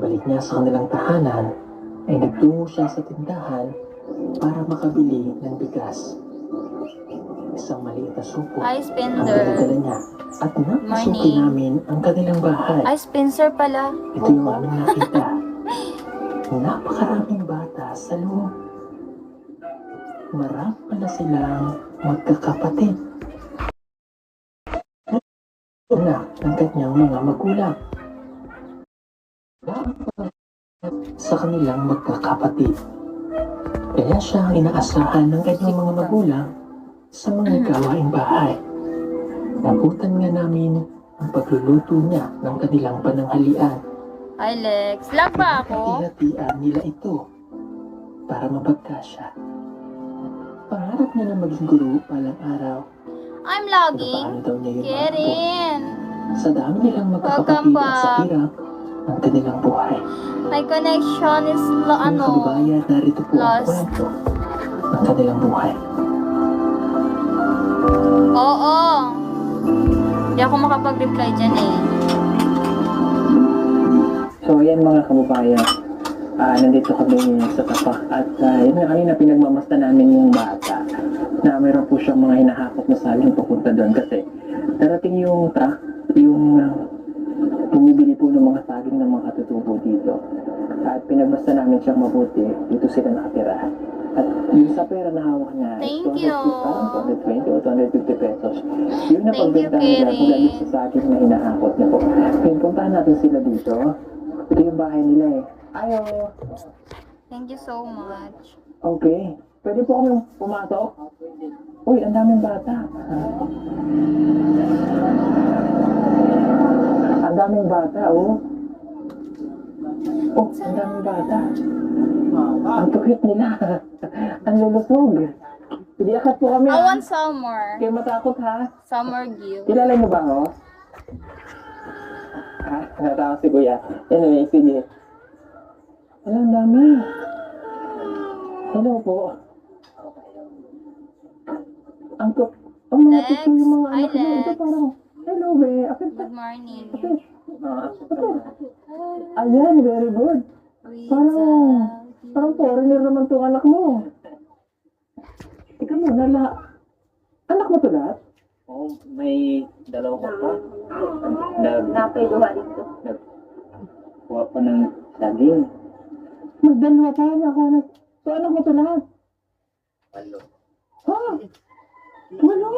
Pagkabalik niya sa kanilang tahanan, ay nagtungo siya sa tindahan para makabili ng bigas. Isang maliit na supot Hi, ang Spencer. dala niya at napasukin Morning. namin ang kanilang bahay. Ay, Spencer pala. Ito yung aming nakita. Napakaraming bata sa loob. Marami pala silang magkakapatid. Anak ng kanyang mga magulang. Sa kanilang magkakapatid. Kaya siya ang inaasahan ng kanyang mga magulang sa mga gawaing bahay. Nabutan nga namin ang pagluluto niya ng kanilang pananghalian. Hi, Lex. Lag ba ako? Hati-hatian nila ito para mapagkasya. Pangarap niya na maging guro palang araw. I'm Pero logging. paano daw niya yun maabot? Karen. Sa dami nilang magkakapatid Welcome at sa back. hirap ng kanilang buhay. My connection is Mga kababayan, narito po ang lost. kwento ng kanilang buhay. Oo. Hindi ako makapag-reply dyan eh. So ayan mga kababayan, nandito kami sa tapak at yun nga kanina pinagmamasta namin yung bata na mayroon po siyang mga hinahakot na saging papunta doon kasi darating yung truck, yung bumibili po ng mga saging ng mga katutubo dito at pinagbasta namin siyang mabuti, dito sila nakatira. At yung sa pera na hawak niya, Thank you. parang 220 o 250 pesos. Yun na Thank you, pagbenta nila Karen. mula dito sa saging na hinahakot niya po. Pinpuntahan natin sila dito. Ito yung bahay nila eh. Ayo. Thank you so much. Okay. Pwede po kami pumasok? Uy, ang daming bata. Ang daming bata, oh. Oh, ang daming bata. Ang tukit nila. Ang lulusog. Hindi akat po kami. I ha? want summer. Kayo matakot ha? Summer gift. Kilala niyo ba ako? Ha? Natakot si Kuya. Anyway, sige. Ang dami. Hello po. Ang tuk... Ang mga Lex. tukit yung mga Hi, anak mo. Ito Lex. parang... Hello, be. Akit Good morning. Ayan, very good. Parang foreigner naman tong anak mo. Ikaw mo, anak mo to lahat? Oh, may dalawa ko pa. Napay duha dito. Nagkuha pa ng saging. Magdalawa pa ako. So, anak mo to lahat? Walo. Ha? Wala.